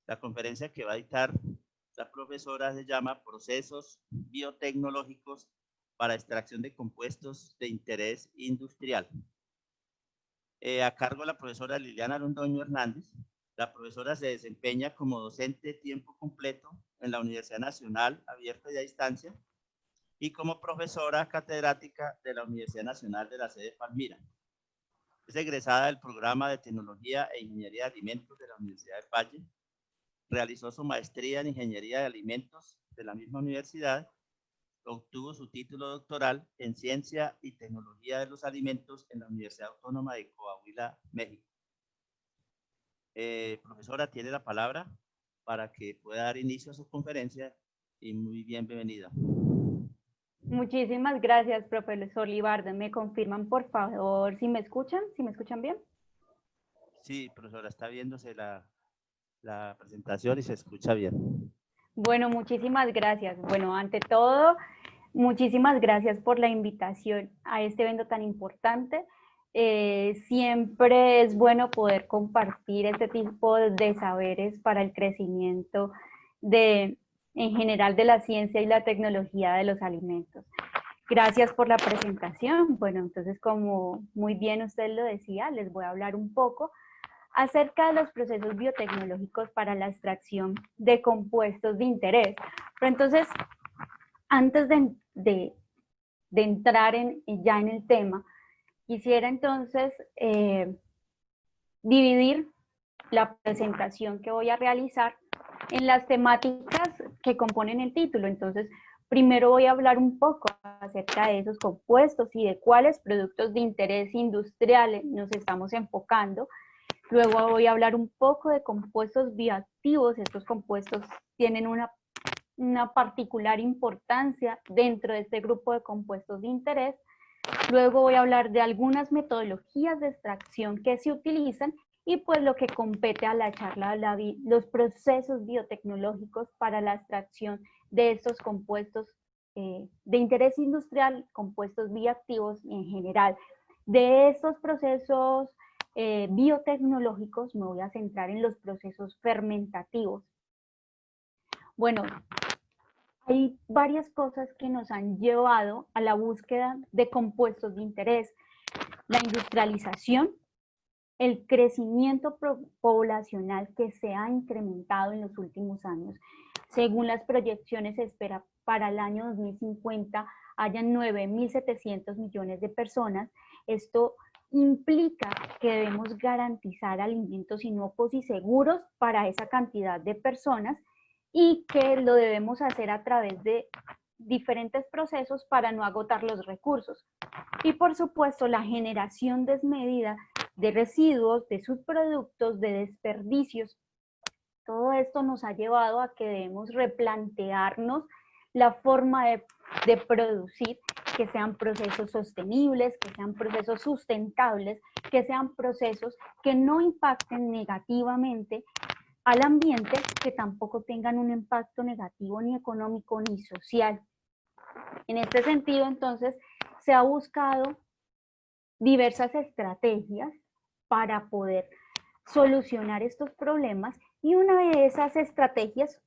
La conferencia que va a dictar la profesora se llama Procesos Biotecnológicos para Extracción de Compuestos de Interés Industrial. A cargo de la profesora Liliana Londoño Hernández. La profesora se desempeña como docente tiempo completo en la Universidad Nacional Abierta y a Distancia y como profesora catedrática de la Universidad Nacional de la sede Palmira. Es egresada del programa de Tecnología e Ingeniería de Alimentos de la Universidad del Valle. Realizó su maestría en Ingeniería de Alimentos de la misma universidad. Obtuvo su título doctoral en Ciencia y Tecnología de los Alimentos en la Universidad Autónoma de Coahuila, México. Profesora, tiene la palabra para que pueda dar inicio a su conferencia y muy bienvenida. Muchísimas gracias, profesor Libardo. ¿Me confirman, por favor, si me escuchan? ¿Si me escuchan bien? Sí, profesora, está viéndose la presentación y se escucha bien. Bueno, muchísimas gracias. Bueno, ante todo, muchísimas gracias por la invitación a este evento tan importante. Siempre es bueno poder compartir este tipo de saberes para el crecimiento en general de la ciencia y la tecnología de los alimentos. Gracias por la presentación. Bueno, entonces, como muy bien usted lo decía, les voy a hablar un poco acerca de los procesos biotecnológicos para la extracción de compuestos de interés. Pero entonces, antes de entrar ya en el tema, quisiera entonces dividir la presentación que voy a realizar en las temáticas que componen el título. Entonces, primero voy a hablar un poco acerca de esos compuestos y de cuáles productos de interés industrial nos estamos enfocando. Luego voy a hablar un poco de compuestos bioactivos. Estos compuestos tienen una particular importancia dentro de este grupo de compuestos de interés. Luego voy a hablar de algunas metodologías de extracción que se utilizan y pues lo que compete a la charla, los procesos biotecnológicos para la extracción de estos compuestos de interés industrial, compuestos bioactivos en general. De estos procesos biotecnológicos me voy a centrar en los procesos fermentativos. Bueno, hay varias cosas que nos han llevado a la búsqueda de compuestos de interés. La industrialización, el crecimiento poblacional que se ha incrementado en los últimos años. Según las proyecciones, se espera para el año 2050 hayan 9.700 millones de personas. Esto implica que debemos garantizar alimentos inocuos y seguros para esa cantidad de personas y que lo debemos hacer a través de diferentes procesos para no agotar los recursos. Y por supuesto, la generación desmedida de residuos, de subproductos, de desperdicios. Todo esto nos ha llevado a que debemos replantearnos la forma de producir, que sean procesos sostenibles, que sean procesos sustentables, que sean procesos que no impacten negativamente al ambiente, que tampoco tengan un impacto negativo ni económico ni social. En este sentido, entonces, se ha buscado diversas estrategias para poder solucionar estos problemas y una de esas estrategias,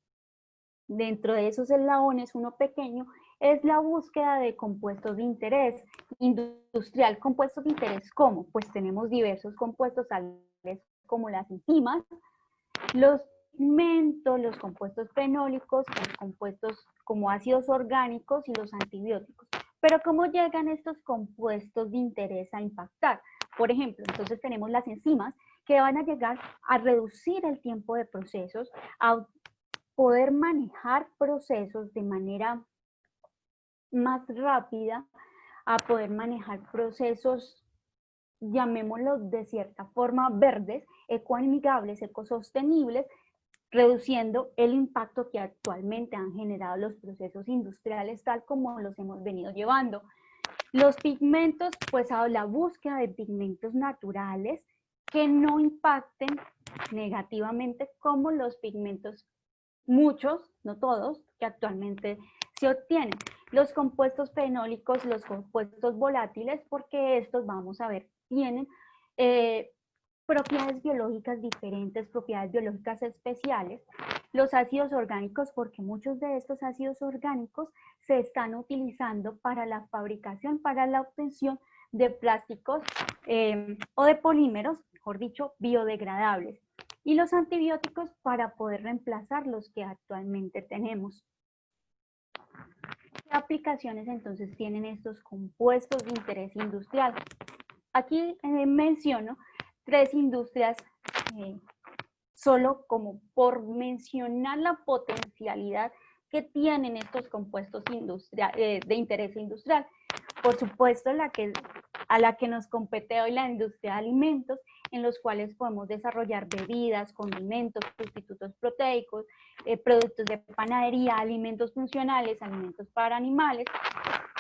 dentro de esos eslabones, uno pequeño, es la búsqueda de compuestos de interés industrial. ¿Compuestos de interés cómo? Pues tenemos diversos compuestos tales como las enzimas, los pigmentos, los compuestos fenólicos, los compuestos como ácidos orgánicos y los antibióticos. Pero ¿cómo llegan estos compuestos de interés a impactar? Por ejemplo, entonces tenemos las enzimas que van a llegar a reducir el tiempo de procesos, a poder manejar procesos de manera más rápida, a poder manejar procesos, llamémoslos de cierta forma, verdes, ecoamigables, ecosostenibles, reduciendo el impacto que actualmente han generado los procesos industriales tal como los hemos venido llevando. Los pigmentos, pues a la búsqueda de pigmentos naturales que no impacten negativamente como los pigmentos, muchos, no todos, que actualmente se obtienen. Los compuestos fenólicos, los compuestos volátiles, porque estos, vamos a ver, tienen propiedades biológicas diferentes, propiedades biológicas especiales, los ácidos orgánicos, porque muchos de estos ácidos orgánicos se están utilizando para la fabricación, para la obtención de plásticos o de polímeros, mejor dicho, biodegradables, y los antibióticos para poder reemplazar los que actualmente tenemos. ¿Qué aplicaciones entonces tienen estos compuestos de interés industrial? Aquí menciono 3 industrias, solo como por mencionar la potencialidad que tienen estos compuestos de interés industrial. Por supuesto, a la que nos compete hoy la industria de alimentos, en los cuales podemos desarrollar bebidas, condimentos, sustitutos proteicos, productos de panadería, alimentos funcionales, alimentos para animales.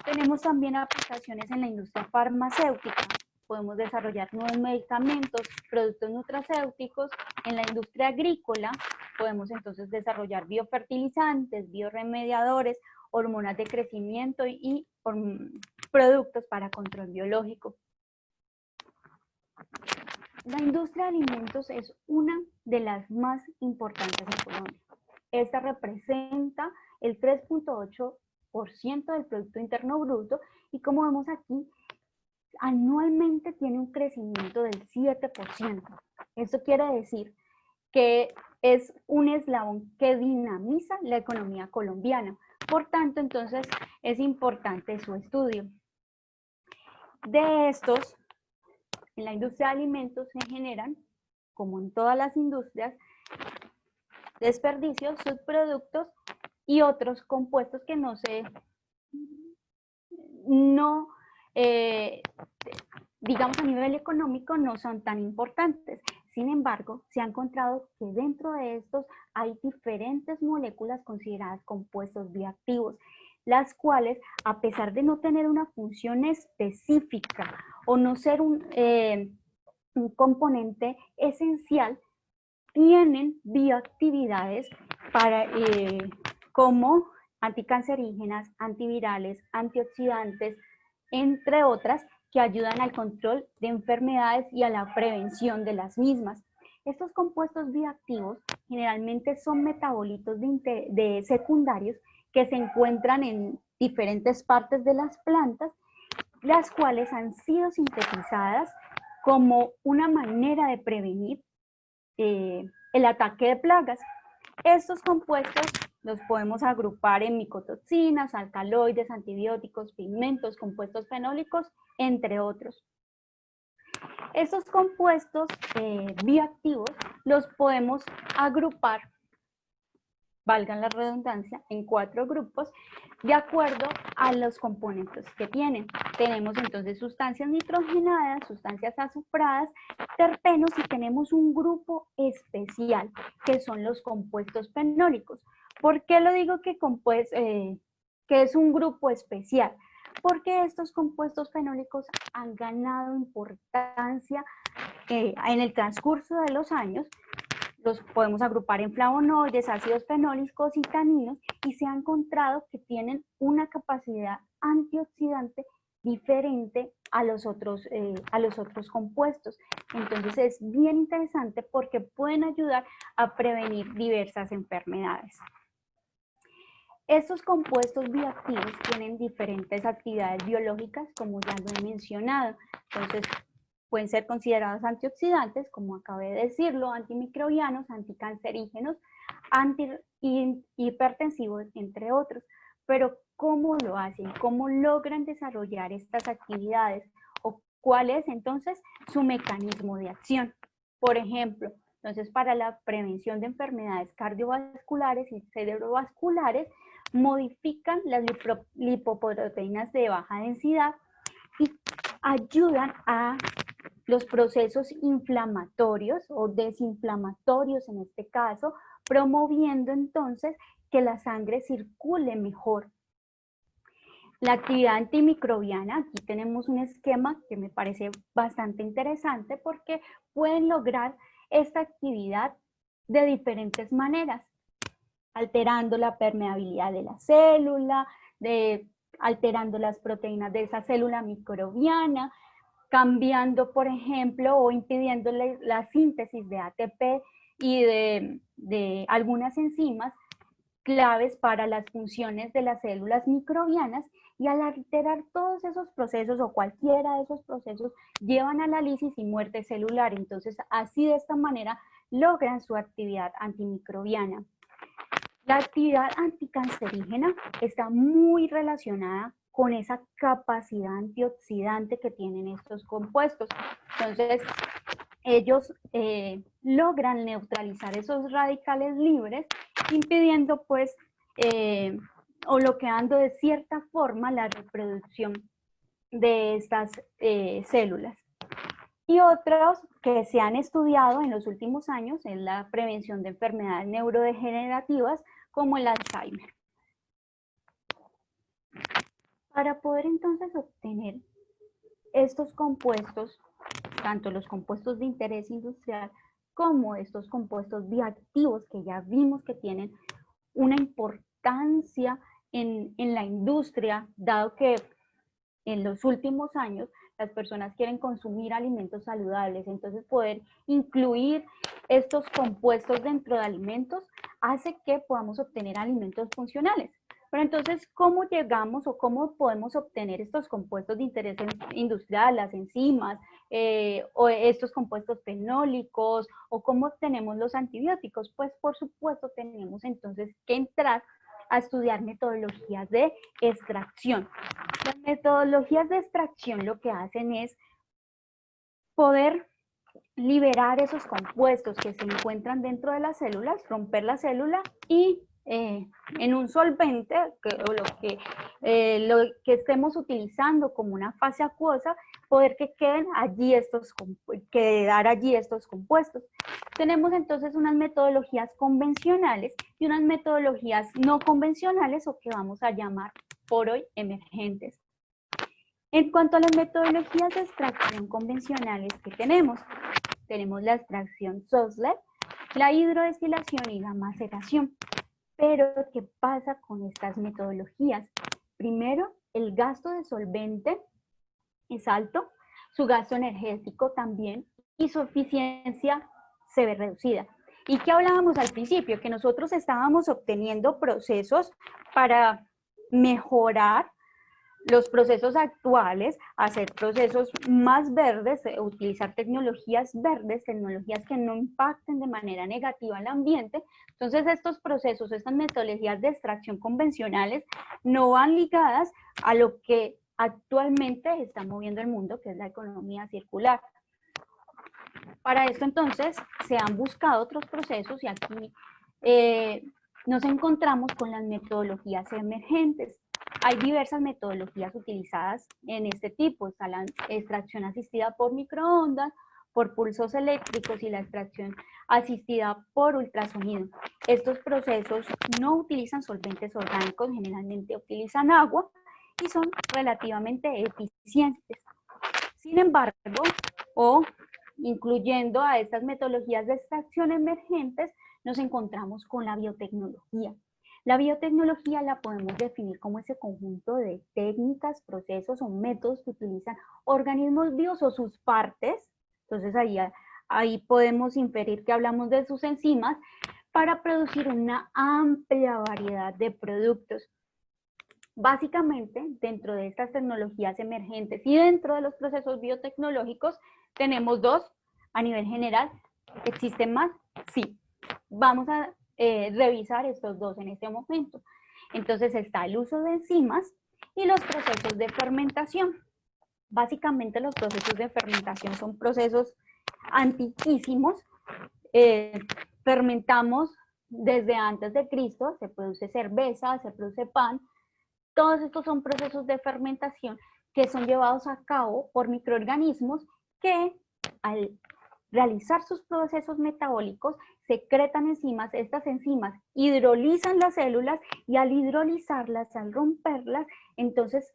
Tenemos también aplicaciones en la industria farmacéutica. Podemos desarrollar nuevos medicamentos, productos nutracéuticos. En la industria agrícola podemos entonces desarrollar biofertilizantes, bioremediadores, hormonas de crecimiento y productos para control biológico. La industria de alimentos es una de las más importantes en Colombia. Esta representa el 3.8% del Producto Interno Bruto y, como vemos aquí, anualmente tiene un crecimiento del 7%. Esto quiere decir que es un eslabón que dinamiza la economía colombiana. Por tanto, entonces, es importante su estudio. De estos, en la industria de alimentos se generan, como en todas las industrias, desperdicios, subproductos y otros compuestos que digamos a nivel económico no son tan importantes. Sin embargo, se ha encontrado que dentro de estos hay diferentes moléculas consideradas compuestos bioactivos, las cuales, a pesar de no tener una función específica o no ser un componente esencial, tienen bioactividades como anticancerígenas, antivirales, antioxidantes, entre otras, que ayudan al control de enfermedades y a la prevención de las mismas. Estos compuestos bioactivos generalmente son metabolitos de secundarios que se encuentran en diferentes partes de las plantas, las cuales han sido sintetizadas como una manera de prevenir el ataque de plagas. Estos compuestos los podemos agrupar en micotoxinas, alcaloides, antibióticos, pigmentos, compuestos fenólicos, entre otros. Estos compuestos bioactivos los podemos agrupar, valgan la redundancia, en 4 grupos de acuerdo a los componentes que tienen. Tenemos entonces sustancias nitrogenadas, sustancias azufradas, terpenos y tenemos un grupo especial que son los compuestos fenólicos. ¿Por qué lo digo que es un grupo especial? Porque estos compuestos fenólicos han ganado importancia en el transcurso de los años. Los podemos agrupar en flavonoides, ácidos fenólicos y taninos, y se ha encontrado que tienen una capacidad antioxidante diferente a los otros compuestos. Entonces es bien interesante porque pueden ayudar a prevenir diversas enfermedades. Estos compuestos bioactivos tienen diferentes actividades biológicas, como ya lo he mencionado. Entonces, pueden ser considerados antioxidantes, como acabé de decirlo, antimicrobianos, anticancerígenos, hipertensivos, entre otros. Pero, ¿cómo lo hacen? ¿Cómo logran desarrollar estas actividades? ¿O cuál es, entonces, su mecanismo de acción? Por ejemplo, entonces, para la prevención de enfermedades cardiovasculares y cerebrovasculares, modifican las lipoproteínas de baja densidad y ayudan a los procesos inflamatorios o desinflamatorios en este caso, promoviendo entonces que la sangre circule mejor. La actividad antimicrobiana, aquí tenemos un esquema que me parece bastante interesante porque pueden lograr esta actividad de diferentes maneras, alterando la permeabilidad de la célula, alterando las proteínas de esa célula microbiana, cambiando, por ejemplo, o impidiendo la síntesis de ATP y de algunas enzimas claves para las funciones de las células microbianas, y al alterar todos esos procesos o cualquiera de esos procesos llevan a la lisis y muerte celular. Entonces, así de esta manera logran su actividad antimicrobiana. La actividad anticancerígena está muy relacionada con esa capacidad antioxidante que tienen estos compuestos. Entonces, ellos logran neutralizar esos radicales libres, impidiendo pues o bloqueando de cierta forma la reproducción de estas células. Y otros que se han estudiado en los últimos años es la prevención de enfermedades neurodegenerativas como el Alzheimer. Para poder entonces obtener estos compuestos, tanto los compuestos de interés industrial como estos compuestos bioactivos que ya vimos que tienen una importancia en la industria, dado que en los últimos años las personas quieren consumir alimentos saludables, entonces poder incluir estos compuestos dentro de alimentos hace que podamos obtener alimentos funcionales. Pero entonces, ¿cómo llegamos o cómo podemos obtener estos compuestos de interés industrial, las enzimas, o estos compuestos fenólicos, o cómo obtenemos los antibióticos? Pues por supuesto tenemos entonces que entrar a estudiar metodologías de extracción. Las metodologías de extracción lo que hacen es poder liberar esos compuestos que se encuentran dentro de las células, romper la célula y en un solvente, lo que estemos utilizando como una fase acuosa, poder que queden allí quedar allí estos compuestos. Tenemos entonces unas metodologías convencionales y unas metodologías no convencionales, o que vamos a llamar por hoy emergentes. En cuanto a las metodologías de extracción convencionales que tenemos la extracción Sosler, la hidrodestilación y la maceración. Pero, ¿qué pasa con estas metodologías? Primero, el gasto de solvente es alto, su gasto energético también, y su eficiencia se ve reducida. ¿Y qué hablábamos al principio? Que nosotros estábamos obteniendo procesos para mejorar los procesos actuales, hacer procesos más verdes, utilizar tecnologías verdes, tecnologías que no impacten de manera negativa al ambiente. Entonces estos procesos, estas metodologías de extracción convencionales no van ligadas a lo que actualmente está moviendo el mundo, que es la economía circular. Para esto entonces se han buscado otros procesos, y aquí nos encontramos con las metodologías emergentes. Hay diversas metodologías utilizadas en este tipo. Está la extracción asistida por microondas, por pulsos eléctricos, y la extracción asistida por ultrasonido. Estos procesos no utilizan solventes orgánicos, generalmente utilizan agua y son relativamente eficientes. Sin embargo, incluyendo a estas metodologías de extracción emergentes, nos encontramos con la biotecnología. La biotecnología la podemos definir como ese conjunto de técnicas, procesos o métodos que utilizan organismos vivos o sus partes. Entonces ahí podemos inferir que hablamos de sus enzimas para producir una amplia variedad de productos. Básicamente, dentro de estas tecnologías emergentes y dentro de los procesos biotecnológicos, tenemos dos a nivel general. ¿Existen más? Sí. Vamos a revisar estos dos en este momento. Entonces está el uso de enzimas y los procesos de fermentación. Básicamente los procesos de fermentación son procesos antiquísimos. Fermentamos desde antes de Cristo, se produce cerveza, se produce pan. Todos estos son procesos de fermentación que son llevados a cabo por microorganismos que al realizar sus procesos metabólicos secretan enzimas. Estas enzimas hidrolizan las células y al hidrolizarlas, al romperlas, entonces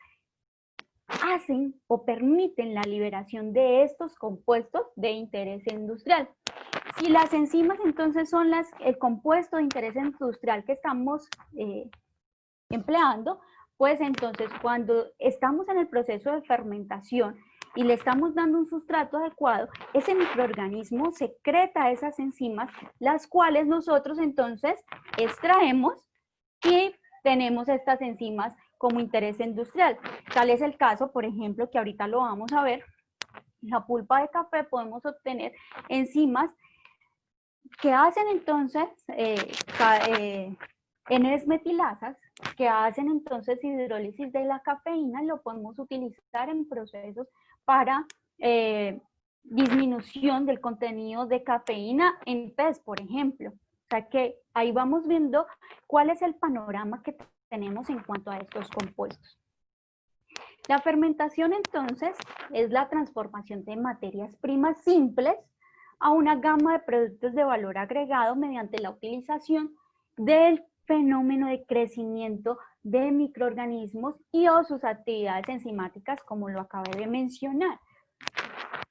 hacen o permiten la liberación de estos compuestos de interés industrial. Si las enzimas entonces son el compuesto de interés industrial que estamos empleando, pues entonces cuando estamos en el proceso de fermentación, y le estamos dando un sustrato adecuado, ese microorganismo secreta esas enzimas, las cuales nosotros entonces extraemos y tenemos estas enzimas como interés industrial. Tal es el caso, por ejemplo, que ahorita lo vamos a ver, la pulpa de café podemos obtener enzimas que hacen entonces N-desmetilasas, que hacen entonces hidrólisis de la cafeína, lo podemos utilizar en procesos para disminución del contenido de cafeína en pez, por ejemplo. O sea que ahí vamos viendo cuál es el panorama que tenemos en cuanto a estos compuestos. La fermentación entonces es la transformación de materias primas simples a una gama de productos de valor agregado mediante la utilización del fenómeno de crecimiento de microorganismos y o sus actividades enzimáticas, como lo acabé de mencionar.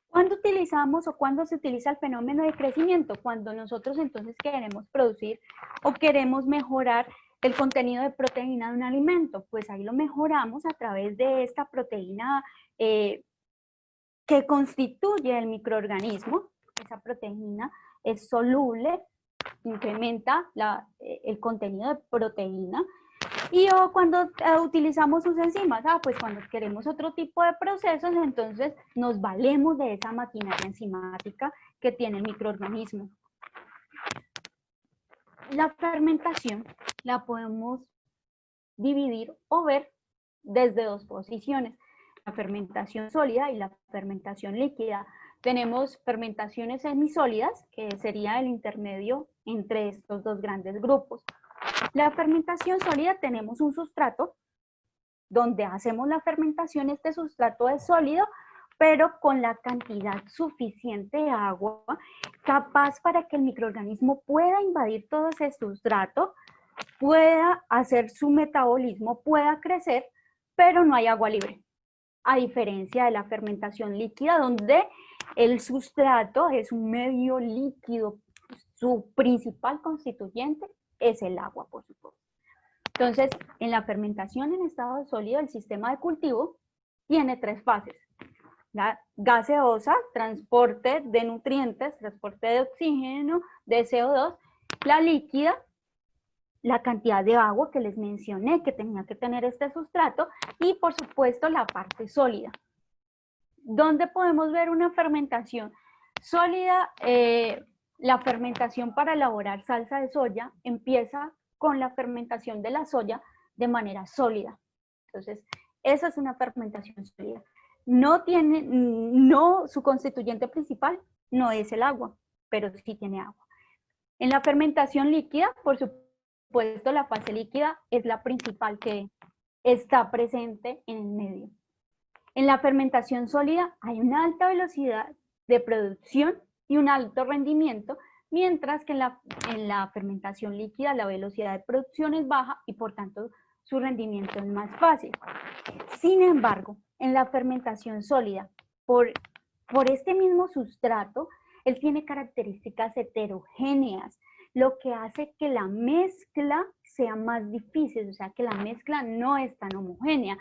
¿Cuándo utilizamos o cuándo se utiliza el fenómeno de crecimiento? Cuando nosotros entonces queremos producir o queremos mejorar el contenido de proteína de un alimento, pues ahí lo mejoramos a través de esta proteína que constituye el microorganismo. Esa proteína es soluble, incrementa el contenido de proteína. Y o cuando utilizamos sus enzimas, pues cuando queremos otro tipo de procesos, entonces nos valemos de esa maquinaria enzimática que tiene el microorganismo. La fermentación la podemos dividir o ver desde dos posiciones, la fermentación sólida y la fermentación líquida. Tenemos fermentaciones semisólidas, que sería el intermedio entre estos dos grandes grupos. La fermentación sólida, tenemos un sustrato donde hacemos la fermentación, este sustrato es sólido, pero con la cantidad suficiente de agua, capaz para que el microorganismo pueda invadir todo ese sustrato, pueda hacer su metabolismo, pueda crecer, pero no hay agua libre. A diferencia de la fermentación líquida, donde el sustrato es un medio líquido, su principal constituyente es el agua, por supuesto. Entonces, en la fermentación en estado sólido, el sistema de cultivo tiene tres fases. La gaseosa, transporte de nutrientes, transporte de oxígeno, de CO2. La líquida, la cantidad de agua que les mencioné que tenía que tener este sustrato. Y, por supuesto, la parte sólida. ¿Dónde podemos ver una fermentación sólida? La fermentación para elaborar salsa de soya empieza con la fermentación de la soya de manera sólida. Entonces, esa es una fermentación sólida. Su constituyente principal no es el agua, pero sí tiene agua. En la fermentación líquida, por supuesto, la fase líquida es la principal que está presente en el medio. En la fermentación sólida hay una alta velocidad de producción y un alto rendimiento, mientras que en la fermentación líquida la velocidad de producción es baja y por tanto su rendimiento es más fácil. Sin embargo, en la fermentación sólida, por este mismo sustrato, él tiene características heterogéneas, lo que hace que la mezcla sea más difícil, o sea que la mezcla no es tan homogénea.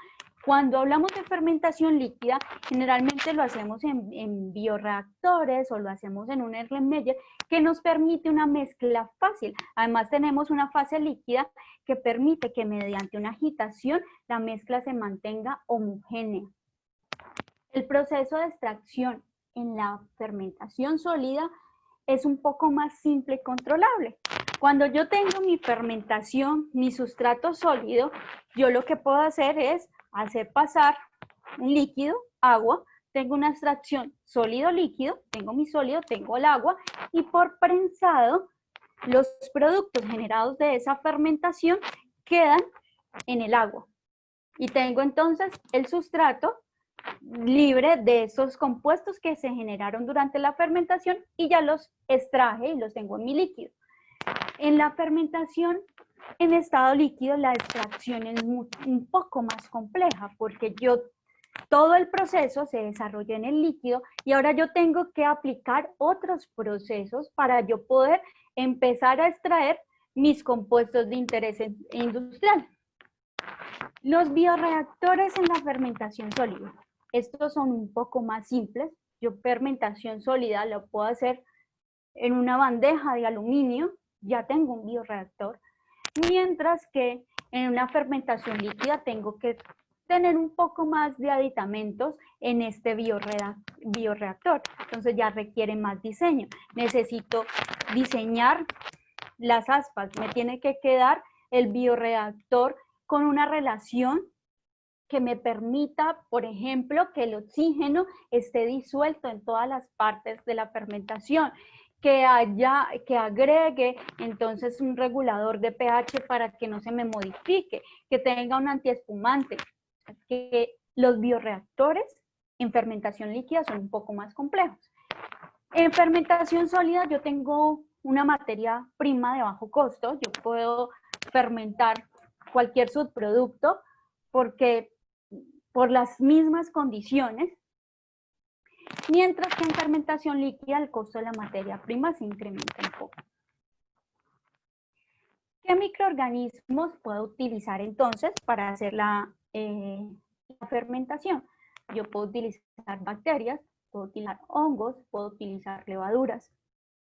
Cuando hablamos de fermentación líquida, generalmente lo hacemos en bioreactores o lo hacemos en un Erlenmeyer, que nos permite una mezcla fácil. Además, tenemos una fase líquida que permite que mediante una agitación la mezcla se mantenga homogénea. El proceso de extracción en la fermentación sólida es un poco más simple y controlable. Cuando yo tengo mi fermentación, mi sustrato sólido, yo lo que puedo hacer es hacer pasar un líquido, agua, tengo una extracción sólido-líquido, tengo mi sólido, tengo el agua, y por prensado, los productos generados de esa fermentación quedan en el agua. Y tengo entonces el sustrato libre de esos compuestos que se generaron durante la fermentación y ya los extraje y los tengo en mi líquido. En la fermentación en estado líquido la extracción es un poco más compleja porque todo el proceso se desarrolla en el líquido y ahora yo tengo que aplicar otros procesos para yo poder empezar a extraer mis compuestos de interés industrial. Los bioreactores en la fermentación sólida. Estos son un poco más simples. Yo fermentación sólida lo puedo hacer en una bandeja de aluminio, ya tengo un bioreactor, mientras que en una fermentación líquida tengo que tener un poco más de aditamentos en este bioreactor. Entonces ya requiere más diseño. Necesito diseñar las aspas, me tiene que quedar el bioreactor con una relación que me permita, por ejemplo, que el oxígeno esté disuelto en todas las partes de la fermentación, que agregue entonces un regulador de pH para que no se me modifique, que tenga un antiespumante, que los bioreactores en fermentación líquida son un poco más complejos. En fermentación sólida yo tengo una materia prima de bajo costo, yo puedo fermentar cualquier subproducto porque por las mismas condiciones, mientras que en fermentación líquida el costo de la materia prima se incrementa un poco. ¿Qué microorganismos puedo utilizar entonces para hacer la fermentación? Yo puedo utilizar bacterias, puedo utilizar hongos, puedo utilizar levaduras.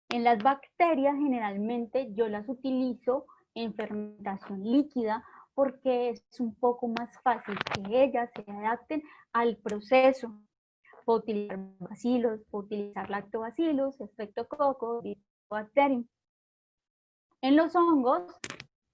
En las bacterias generalmente yo las utilizo en fermentación líquida porque es un poco más fácil que ellas se adapten al proceso. Puedo utilizar bacilos, puedo utilizar lactobacillus, streptococcus, bifidobacterium. En los hongos,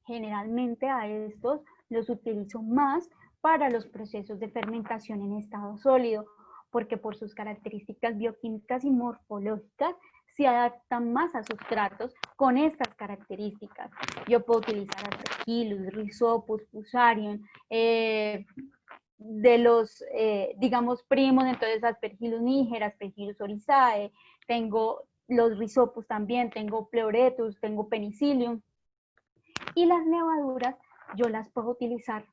generalmente a estos los utilizo más para los procesos de fermentación en estado sólido, porque por sus características bioquímicas y morfológicas se adaptan más a sustratos con estas características. Yo puedo utilizar Aspergillus, Rhizopus, Fusarium, de los, digamos, primos, entonces Aspergillus niger, Aspergillus oryzae, tengo los Rhizopus también, tengo Pleuretus, tengo Penicillium. Y las levaduras yo las puedo utilizar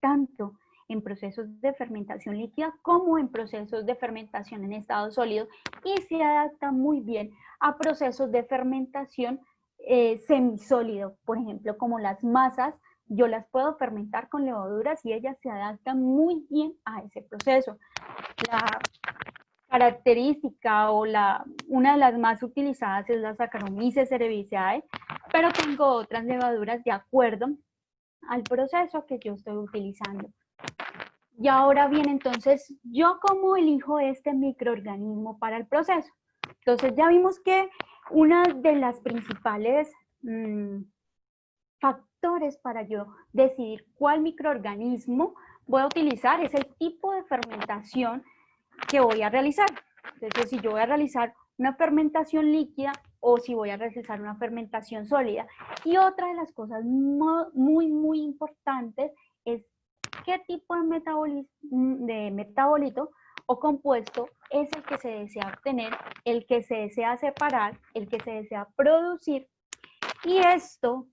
tanto en procesos de fermentación líquida como en procesos de fermentación en estado sólido y se adapta muy bien a procesos de fermentación semisólido, por ejemplo, como las masas, yo las puedo fermentar con levaduras y ellas se adaptan muy bien a ese proceso. La característica o una de las más utilizadas es la Saccharomyces cerevisiae, pero tengo otras levaduras de acuerdo al proceso que yo estoy utilizando. Y ahora bien, entonces, ¿yo cómo elijo este microorganismo para el proceso? Entonces ya vimos que una de las principales factores para yo decidir cuál microorganismo voy a utilizar es el tipo de fermentación que voy a realizar. Entonces, si yo voy a realizar una fermentación líquida o si voy a realizar una fermentación sólida. Y otra de las cosas muy importantes es qué tipo de metabolito o compuesto es el que se desea obtener, el que se desea separar, el que se desea producir. Y esto,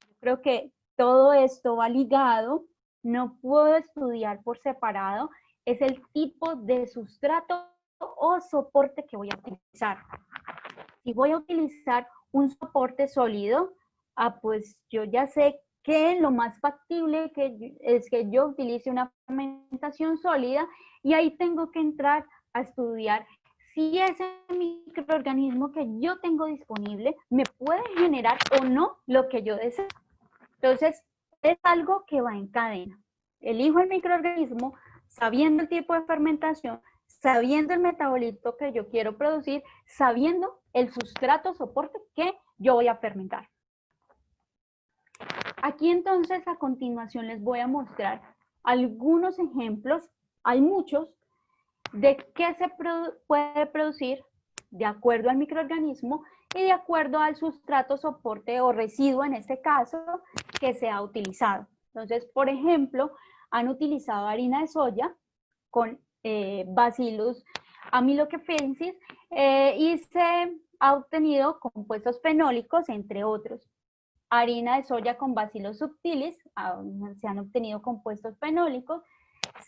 yo creo que todo esto va ligado, no puedo estudiar por separado, es el tipo de sustrato o soporte que voy a utilizar. Si voy a utilizar un soporte sólido, pues yo ya sé que lo más factible es que yo utilice una fermentación sólida y ahí tengo que entrar a estudiar si ese microorganismo que yo tengo disponible me puede generar o no lo que yo deseo. Entonces, es algo que va en cadena. Elijo el microorganismo sabiendo el tipo de fermentación, sabiendo el metabolito que yo quiero producir, sabiendo el sustrato soporte que yo voy a fermentar. Aquí entonces a continuación les voy a mostrar algunos ejemplos, hay muchos, de qué se puede producir de acuerdo al microorganismo y de acuerdo al sustrato soporte o residuo en este caso que se ha utilizado. Entonces, por ejemplo, han utilizado harina de soya con Bacillus amilocefensis y se ha obtenido compuestos fenólicos, entre otros. Harina de soya con Bacillus subtilis, se han obtenido compuestos fenólicos.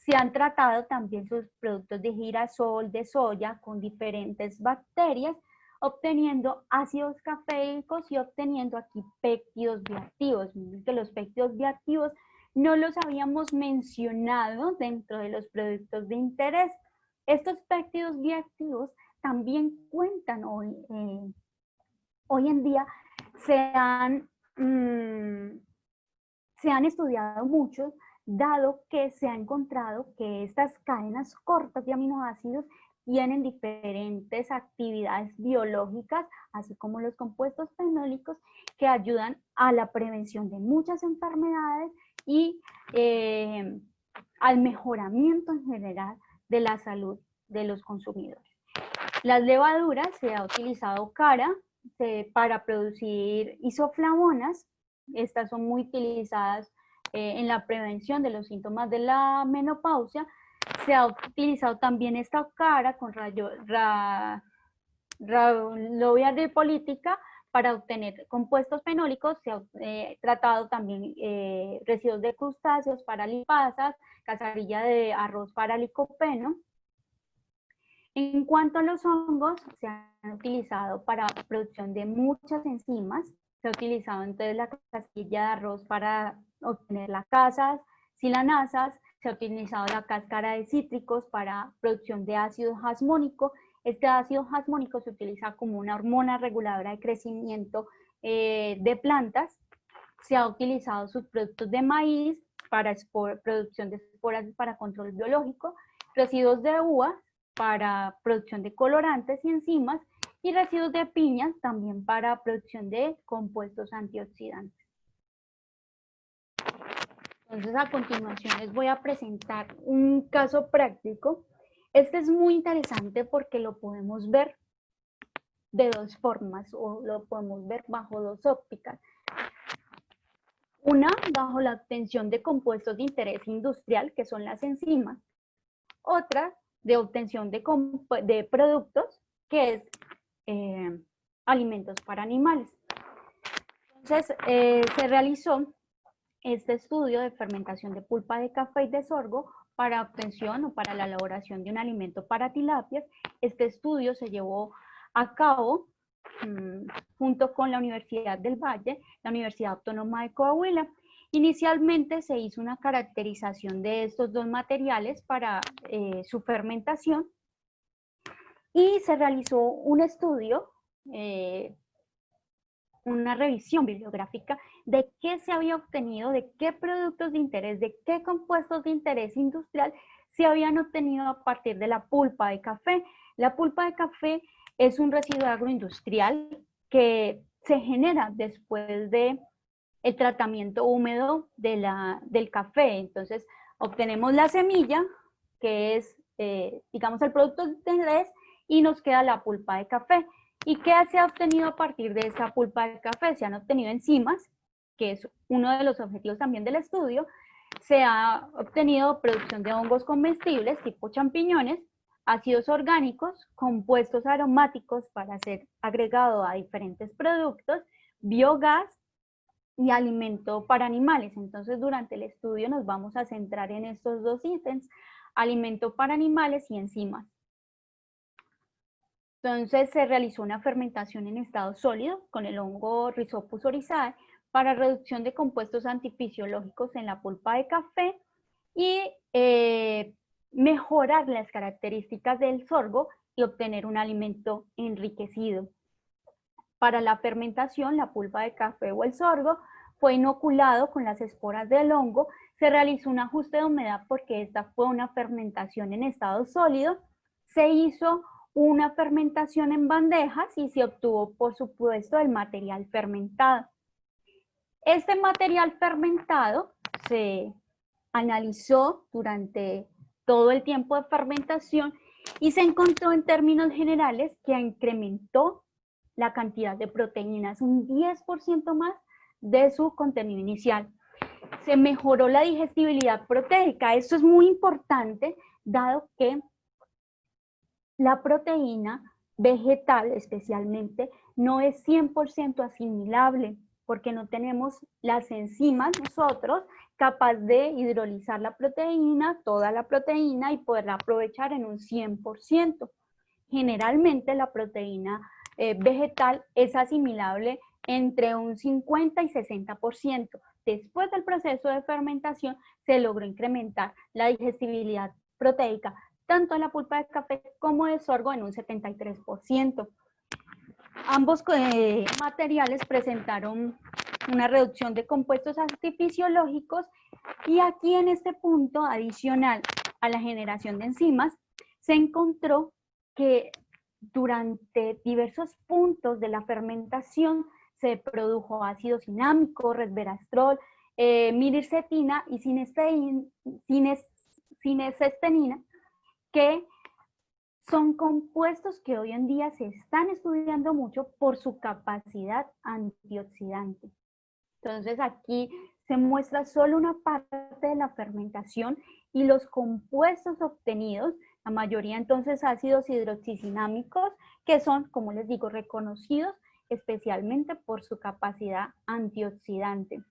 Se han tratado también sus productos de girasol, de soya, con diferentes bacterias, obteniendo ácidos cafeicos y obteniendo aquí péptidos bioactivos. Miren que los péptidos bioactivos no los habíamos mencionado dentro de los productos de interés. Estos péptidos bioactivos también cuentan hoy en día, se han estudiado mucho, dado que se ha encontrado que estas cadenas cortas de aminoácidos tienen diferentes actividades biológicas, así como los compuestos fenólicos, que ayudan a la prevención de muchas enfermedades y al mejoramiento en general de la salud de los consumidores. Las levaduras se ha utilizado para producir isoflavonas. Estas son muy utilizadas en la prevención de los síntomas de la menopausia. Se ha utilizado también esta cara con radiolipolítica para obtener compuestos fenólicos. Se ha tratado también residuos de crustáceos para lipasas, cascarilla de arroz para licopeno. En cuanto a los hongos, se han utilizado para producción de muchas enzimas. Se ha utilizado entonces la cascarilla de arroz para obtener lacasas, silanasas. Se ha utilizado la cáscara de cítricos para producción de ácido jasmónico. Este ácido jasmónico se utiliza como una hormona reguladora de crecimiento de plantas. Se ha utilizado subproductos de maíz para producción de esporas para control biológico, residuos de uvas para producción de colorantes y enzimas, y residuos de piñas también para producción de compuestos antioxidantes. Entonces, a continuación les voy a presentar un caso práctico. Este es muy interesante porque lo podemos ver de dos formas, o lo podemos ver bajo dos ópticas. Una, bajo la obtención de compuestos de interés industrial, que son las enzimas. Otra, de obtención de productos, que es alimentos para animales. Entonces, se realizó este estudio de fermentación de pulpa de café y de sorgo para obtención o para la elaboración de un alimento para tilapias. Este estudio se llevó a cabo junto con la Universidad del Valle, la Universidad Autónoma de Coahuila. Inicialmente se hizo una caracterización de estos dos materiales para su fermentación y se realizó un estudio, una revisión bibliográfica de qué se había obtenido, de qué productos de interés, de qué compuestos de interés industrial se habían obtenido a partir de la pulpa de café. La pulpa de café es un residuo agroindustrial que se genera después de el tratamiento húmedo del café. Entonces, obtenemos la semilla, que es, digamos, el producto de interés, y nos queda la pulpa de café. ¿Y qué se ha obtenido a partir de esa pulpa de café? Se han obtenido enzimas, que es uno de los objetivos también del estudio. Se ha obtenido producción de hongos comestibles, tipo champiñones, ácidos orgánicos, compuestos aromáticos para ser agregado a diferentes productos, biogás, y alimento para animales. Entonces, durante el estudio nos vamos a centrar en estos dos ítems, alimento para animales y enzimas. Entonces, se realizó una fermentación en estado sólido con el hongo Rhizopus oryzae para reducción de compuestos antifisiológicos en la pulpa de café y mejorar las características del sorgo y obtener un alimento enriquecido. Para la fermentación, la pulpa de café o el sorgo fue inoculado con las esporas del hongo. Se realizó un ajuste de humedad porque esta fue una fermentación en estado sólido. Se hizo una fermentación en bandejas y se obtuvo, por supuesto, el material fermentado. Este material fermentado se analizó durante todo el tiempo de fermentación y se encontró en términos generales que incrementó la cantidad de proteínas, un 10% más de su contenido inicial. Se mejoró la digestibilidad proteica. Esto es muy importante, dado que la proteína vegetal, especialmente, no es 100% asimilable, porque no tenemos las enzimas nosotros capaz de hidrolizar la proteína, toda la proteína, y poderla aprovechar en un 100%. Generalmente la proteína vegetal es asimilable entre un 50 y 60%. Después del proceso de fermentación se logró incrementar la digestibilidad proteica tanto de la pulpa de café como de sorgo en un 73%. Ambos materiales presentaron una reducción de compuestos antifisiológicos y aquí en este punto adicional a la generación de enzimas se encontró que durante diversos puntos de la fermentación se produjo ácido cinámico, resveratrol, mircetina y cinesestenina, que son compuestos que hoy en día se están estudiando mucho por su capacidad antioxidante. Entonces aquí se muestra solo una parte de la fermentación y los compuestos obtenidos, la mayoría entonces ácidos hidroxicinámicos, que son, como les digo, reconocidos especialmente por su capacidad antioxidante.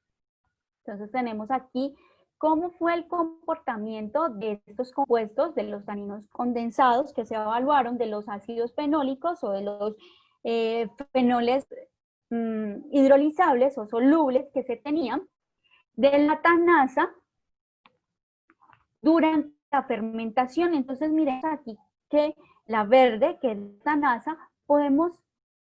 Entonces tenemos aquí cómo fue el comportamiento de estos compuestos, de los taninos condensados que se evaluaron, de los ácidos fenólicos o de los fenoles hidrolizables o solubles que se tenían, de la tanasa durante la fermentación. Entonces miren aquí que la verde, que es la tanasa, podemos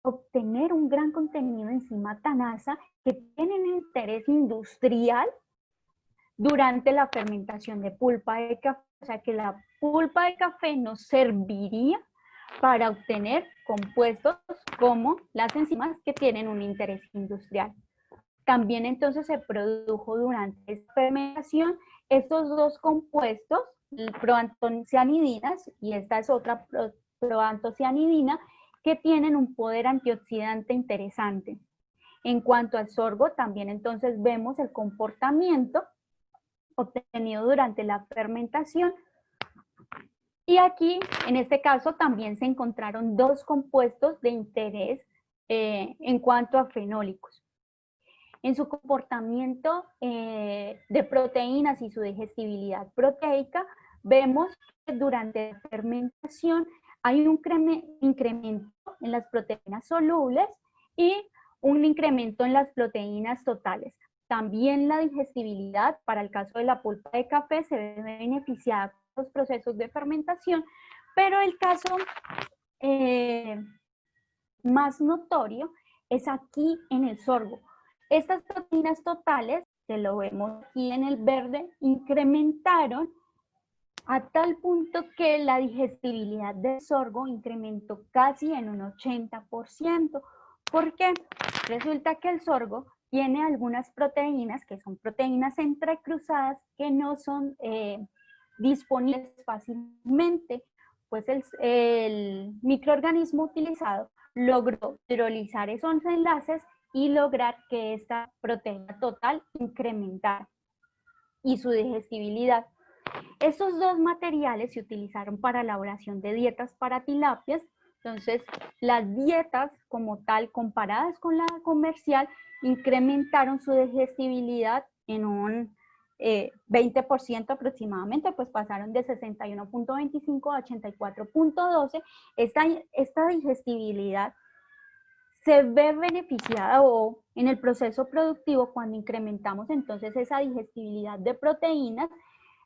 obtener un gran contenido de enzima tanasa que tiene un interés industrial durante la fermentación de pulpa de café. O sea que la pulpa de café nos serviría para obtener compuestos como las enzimas que tienen un interés industrial. También entonces se produjo durante esta fermentación estos dos compuestos, proantocianidinas, y esta es otra proantocianidina, que tienen un poder antioxidante interesante. En cuanto al sorgo, también entonces vemos el comportamiento obtenido durante la fermentación. Y aquí, en este caso, también se encontraron dos compuestos de interés en cuanto a fenólicos. En su comportamiento de proteínas y su digestibilidad proteica, vemos que durante la fermentación hay un incremento en las proteínas solubles y un incremento en las proteínas totales. También la digestibilidad, para el caso de la pulpa de café, se ve beneficiada con los procesos de fermentación, pero el caso más notorio es aquí en el sorgo. Estas proteínas totales, que lo vemos aquí en el verde, incrementaron a tal punto que la digestibilidad del sorgo incrementó casi en un 80%. ¿Por qué? Resulta que el sorgo tiene algunas proteínas, que son proteínas entrecruzadas, que no son disponibles fácilmente, pues el microorganismo utilizado logró hidrolizar esos enlaces y lograr que esta proteína total incrementara y su digestibilidad. Estos dos materiales se utilizaron para elaboración de dietas para tilapias. Entonces, las dietas como tal, comparadas con la comercial, incrementaron su digestibilidad en un 20% aproximadamente, pues pasaron de 61.25 a 84.12. Esta digestibilidad se ve beneficiada o en el proceso productivo cuando incrementamos entonces esa digestibilidad de proteínas.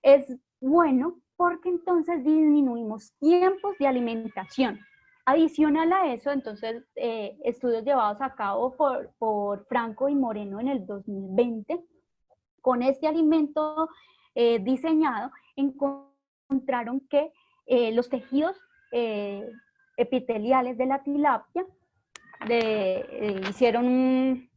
Es bueno porque entonces disminuimos tiempos de alimentación. Adicional a eso, entonces, estudios llevados a cabo por Franco y Moreno en el 2020, con este alimento diseñado, encontraron que los tejidos epiteliales de la tilapia hicieron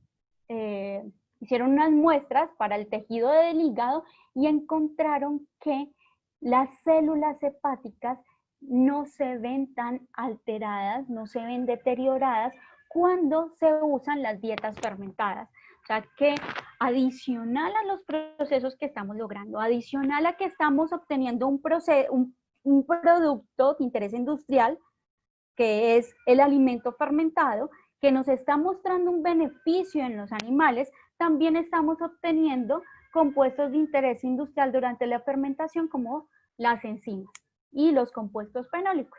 unas muestras para el tejido del hígado y encontraron que las células hepáticas no se ven tan alteradas, no se ven deterioradas cuando se usan las dietas fermentadas. O sea que adicional a los procesos que estamos logrando, adicional a que estamos obteniendo un producto de interés industrial, que es el alimento fermentado, que nos está mostrando un beneficio en los animales, también estamos obteniendo compuestos de interés industrial durante la fermentación como las enzimas y los compuestos fenólicos.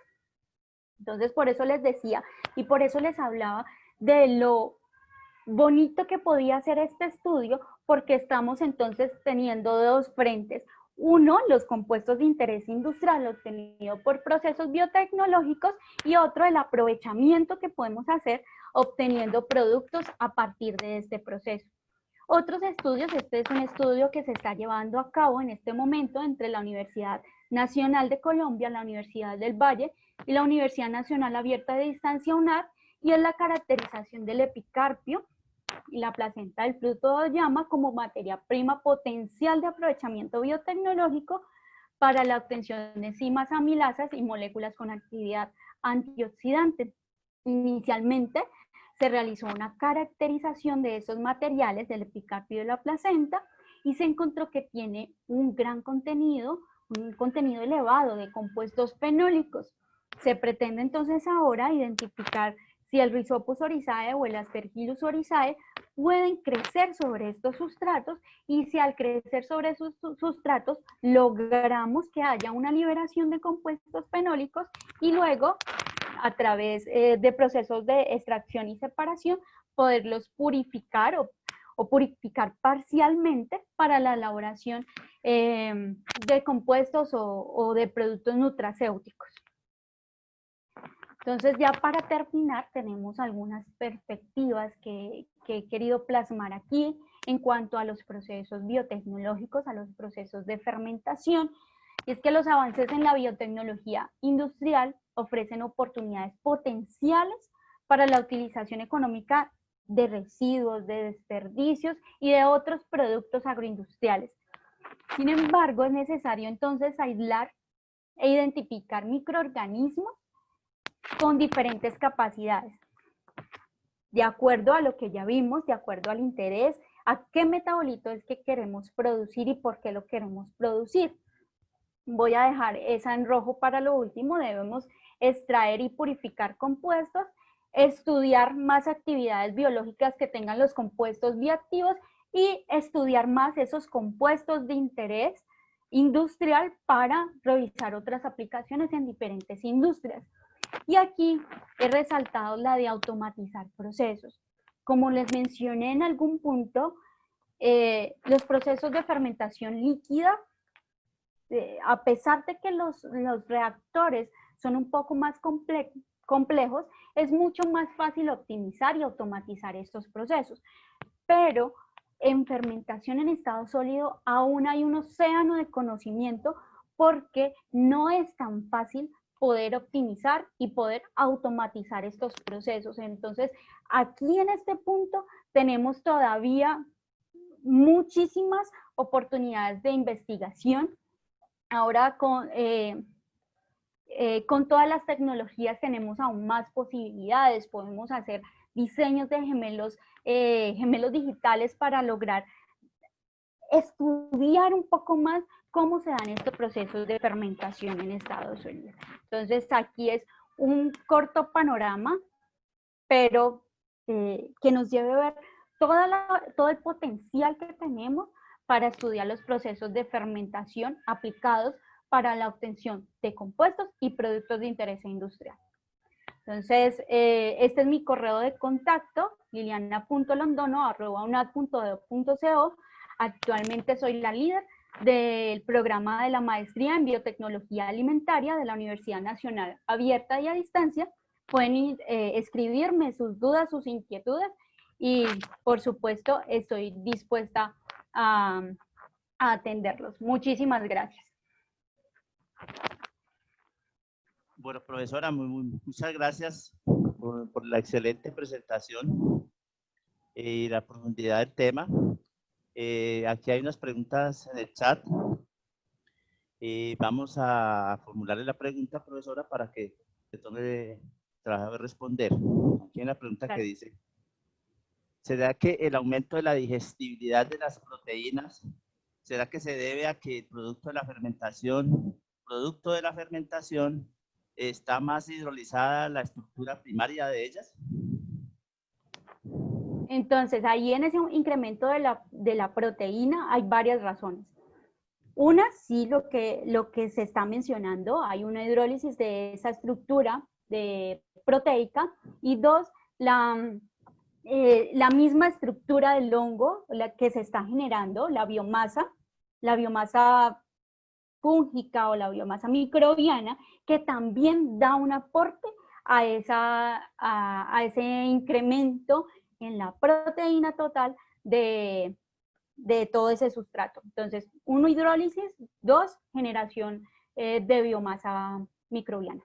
Entonces, por eso les decía y por eso les hablaba de lo bonito que podía ser este estudio porque estamos entonces teniendo dos frentes. Uno, los compuestos de interés industrial obtenidos por procesos biotecnológicos y otro, el aprovechamiento que podemos hacer obteniendo productos a partir de este proceso. Otros estudios, este es un estudio que se está llevando a cabo en este momento entre la Universidad Nacional de Colombia, la Universidad del Valle y la Universidad Nacional Abierta de Distancia UNAD, y es la caracterización del epicarpio y la placenta del fruto de llama como materia prima potencial de aprovechamiento biotecnológico para la obtención de enzimas amilasas y moléculas con actividad antioxidante. Inicialmente se realizó una caracterización de esos materiales del epicarpio y de la placenta y se encontró que tiene un contenido elevado de compuestos fenólicos. Se pretende entonces ahora identificar si el Rhizopus oryzae o el Aspergillus oryzae pueden crecer sobre estos sustratos y si al crecer sobre esos sustratos logramos que haya una liberación de compuestos fenólicos y luego a través de procesos de extracción y separación poderlos purificar o purificar parcialmente para la elaboración de compuestos o de productos nutracéuticos. Entonces, ya para terminar, tenemos algunas perspectivas que he querido plasmar aquí en cuanto a los procesos biotecnológicos, a los procesos de fermentación. Y es que los avances en la biotecnología industrial ofrecen oportunidades potenciales para la utilización económica de residuos, de desperdicios y de otros productos agroindustriales. Sin embargo, es necesario entonces aislar e identificar microorganismos con diferentes capacidades, de acuerdo a lo que ya vimos, de acuerdo al interés, a qué metabolito es que queremos producir y por qué lo queremos producir. Voy a dejar esa en rojo para lo último. Debemos extraer y purificar compuestos, estudiar más actividades biológicas que tengan los compuestos bioactivos y estudiar más esos compuestos de interés industrial para revisar otras aplicaciones en diferentes industrias. Y aquí he resaltado la de automatizar procesos. Como les mencioné en algún punto, los procesos de fermentación líquida, a pesar de que los reactores son un poco más complejos, es mucho más fácil optimizar y automatizar estos procesos. Pero en fermentación en estado sólido aún hay un océano de conocimiento porque no es tan fácil poder optimizar y poder automatizar estos procesos. Entonces, aquí en este punto tenemos todavía muchísimas oportunidades de investigación. Ahora con todas las tecnologías tenemos aún más posibilidades, podemos hacer diseños de gemelos digitales para lograr estudiar un poco más cómo se dan estos procesos de fermentación en Estados Unidos. Entonces aquí es un corto panorama, pero que nos lleve a ver todo el potencial que tenemos para estudiar los procesos de fermentación aplicados para la obtención de compuestos y productos de interés industrial. Entonces, este es mi correo de contacto, liliana.londono@unad.edu.co. Actualmente soy la líder del programa de la maestría en biotecnología alimentaria de la Universidad Nacional Abierta y a Distancia. Pueden escribirme sus dudas, sus inquietudes y, por supuesto, estoy dispuesta a atenderlos. Muchísimas gracias. Bueno, profesora, muchas gracias por la excelente presentación y la profundidad del tema. Aquí hay unas preguntas en el chat. Vamos a formularle la pregunta, profesora, para que se tome trabajo de responder. Aquí hay una pregunta que dice: ¿será que el aumento de la digestibilidad de las proteínas, será que se debe a que el producto de la fermentación está más hidrolizada la estructura primaria de ellas? Entonces, ahí en ese incremento de la proteína hay varias razones. Una, sí, lo que se está mencionando, hay una hidrólisis de esa estructura proteica, y dos, la misma estructura del hongo, la que se está generando, la biomasa fúngica o la biomasa microbiana, que también da un aporte a ese incremento en la proteína total de todo ese sustrato. Entonces, 1, hidrólisis, 2, generación de biomasa microbiana.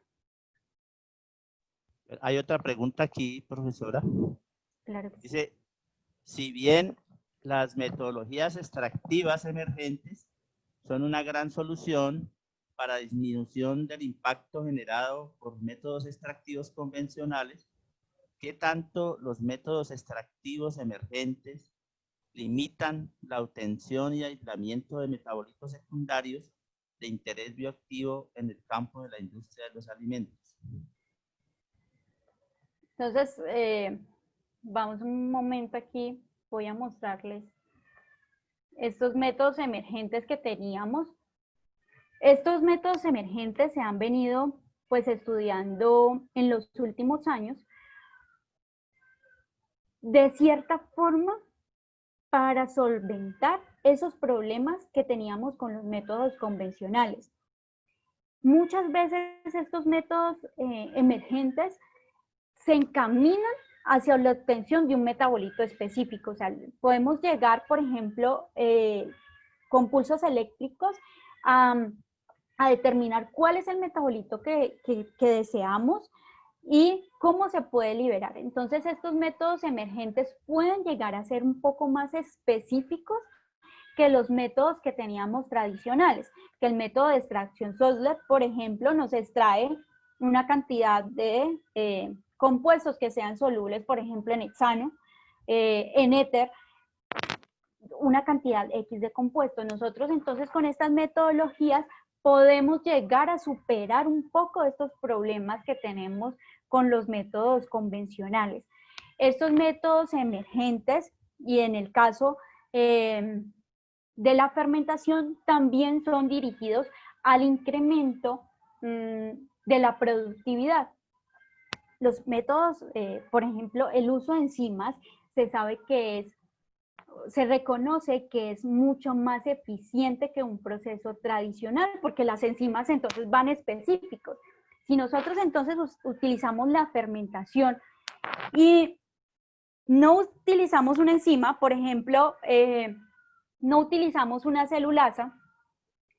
Hay otra pregunta aquí, profesora. Claro que sí. Dice, si bien las metodologías extractivas emergentes son una gran solución para disminución del impacto generado por métodos extractivos convencionales, ¿qué tanto los métodos extractivos emergentes limitan la obtención y aislamiento de metabolitos secundarios de interés bioactivo en el campo de la industria de los alimentos? Entonces, vamos un momento aquí, voy a mostrarles estos métodos emergentes que teníamos. Estos métodos emergentes se han venido pues estudiando en los últimos años de cierta forma para solventar esos problemas que teníamos con los métodos convencionales. Muchas veces estos métodos emergentes se encaminan hacia la obtención de un metabolito específico. O sea, podemos llegar, por ejemplo, con pulsos eléctricos a determinar cuál es el metabolito que deseamos y cómo se puede liberar. Entonces, estos métodos emergentes pueden llegar a ser un poco más específicos que los métodos que teníamos tradicionales, que el método de extracción Soslet, por ejemplo, nos extrae una cantidad de compuestos que sean solubles, por ejemplo, en hexano, en éter, una cantidad X de compuestos. Nosotros entonces con estas metodologías podemos llegar a superar un poco estos problemas que tenemos con los métodos convencionales. Estos métodos emergentes, y en el caso de la fermentación, también son dirigidos al incremento de la productividad. Los métodos, por ejemplo, el uso de enzimas, se sabe que se reconoce que es mucho más eficiente que un proceso tradicional, porque las enzimas entonces van específicos. Si nosotros entonces utilizamos la fermentación y no utilizamos una enzima, por ejemplo, no utilizamos una celulasa,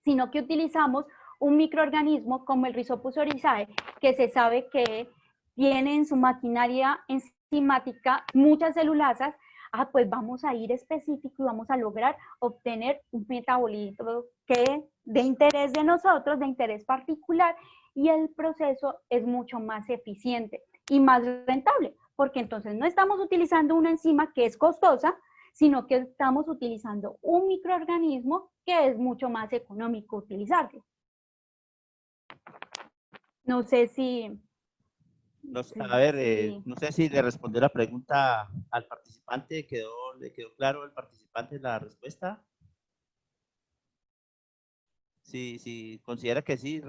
sino que utilizamos un microorganismo como el Rhizopus oryzae, que se sabe que tiene en su maquinaria enzimática muchas celulasas, pues vamos a ir específico y vamos a lograr obtener un metabolito que de interés de nosotros, de interés particular, y el proceso es mucho más eficiente y más rentable, porque entonces no estamos utilizando una enzima que es costosa, sino que estamos utilizando un microorganismo que es mucho más económico utilizarlo. No sé si... No sé si le respondió la pregunta al participante, ¿le quedó claro al participante la respuesta? Si considera que sí,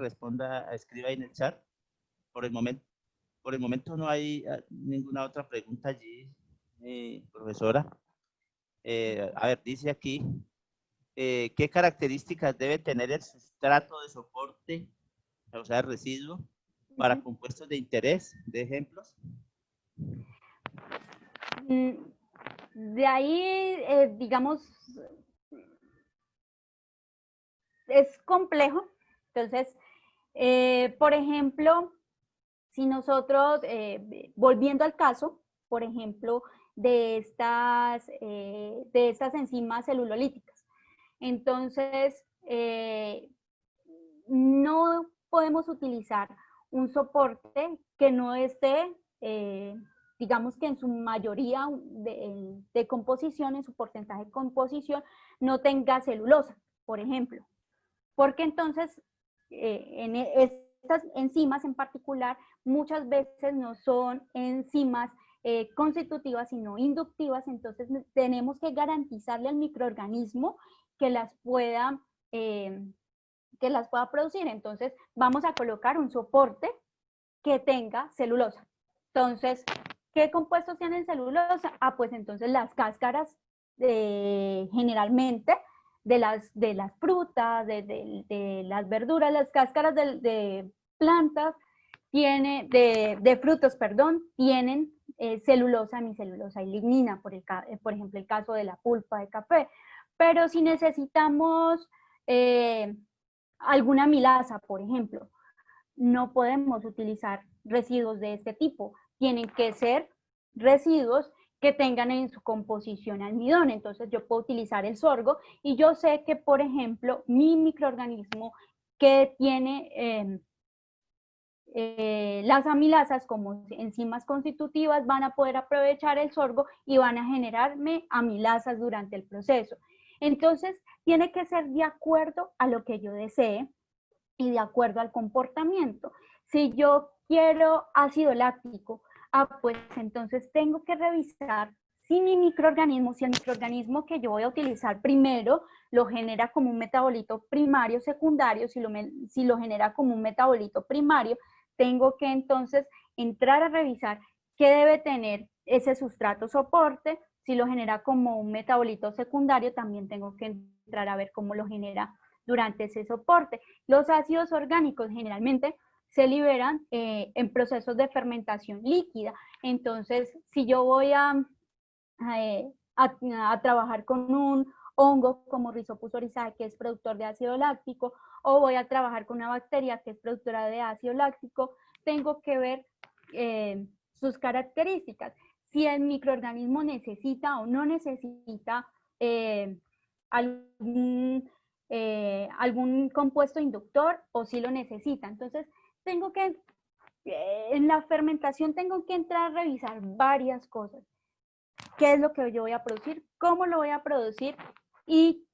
escriba ahí en el chat. Por el momento no hay ninguna otra pregunta allí, profesora. A ver, dice aquí, ¿qué características debe tener el sustrato de soporte, o sea, el residuo, para compuestos de interés? ¿De ejemplos? De ahí, digamos, es complejo. Entonces, por ejemplo, si nosotros, volviendo al caso, por ejemplo, de estas enzimas celulolíticas, entonces, no podemos utilizar un soporte que no esté, digamos que en su mayoría de composición, en su porcentaje de composición, no tenga celulosa, por ejemplo. Porque entonces, en estas enzimas en particular, muchas veces no son enzimas constitutivas, sino inductivas, entonces tenemos que garantizarle al microorganismo que las pueda producir. Entonces, vamos a colocar un soporte que tenga celulosa. Entonces, ¿Qué compuestos tienen celulosa? Ah, pues entonces las cáscaras generalmente de las frutas, de las verduras, las cáscaras de plantas, de frutos, perdón, tienen celulosa, hemicelulosa y lignina, por ejemplo, el caso de la pulpa de café. Pero si necesitamos alguna amilasa, por ejemplo, no podemos utilizar residuos de este tipo. Tienen que ser residuos que tengan en su composición almidón. Entonces yo puedo utilizar el sorgo y yo sé que, por ejemplo, mi microorganismo que tiene las amilasas como enzimas constitutivas van a poder aprovechar el sorgo y van a generarme amilasas durante el proceso. Entonces, tiene que ser de acuerdo a lo que yo desee y de acuerdo al comportamiento. Si yo quiero ácido láctico, pues entonces tengo que revisar si mi microorganismo, si el microorganismo que yo voy a utilizar primero lo genera como un metabolito primario, secundario, si lo genera como un metabolito primario, tengo que entonces entrar a revisar qué debe tener ese sustrato soporte. Si lo genera como un metabolito secundario, también tengo que entrar a ver cómo lo genera durante ese soporte. Los ácidos orgánicos generalmente se liberan en procesos de fermentación líquida. Entonces, si yo voy a trabajar con un hongo como Rhizopus oryzae, que es productor de ácido láctico, o voy a trabajar con una bacteria que es productora de ácido láctico, tengo que ver sus características. Si el microorganismo necesita o no necesita algún compuesto inductor o si lo necesita. Entonces, tengo que, en la fermentación tengo que entrar a revisar varias cosas. ¿Qué es lo que yo voy a producir? ¿Cómo lo voy a producir? Y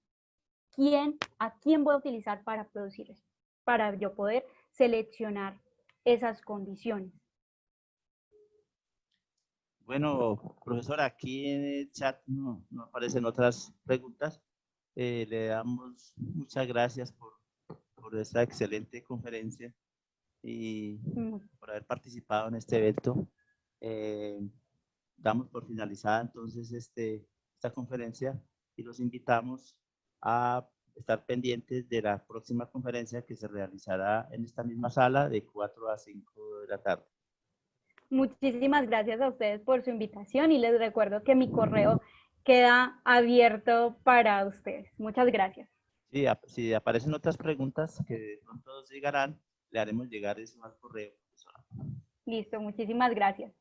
a quién voy a utilizar para producir eso, para yo poder seleccionar esas condiciones. Bueno, profesora, aquí en el chat no aparecen otras preguntas. Le damos muchas gracias por esta excelente conferencia y por haber participado en este evento. Damos por finalizada entonces esta conferencia y los invitamos a estar pendientes de la próxima conferencia que se realizará en esta misma sala de 4 a 5 de la tarde. Muchísimas gracias a ustedes por su invitación y les recuerdo que mi correo queda abierto para ustedes. Muchas gracias. Sí, si aparecen otras preguntas que de pronto llegarán, le haremos llegar eso al correo. Listo, muchísimas gracias.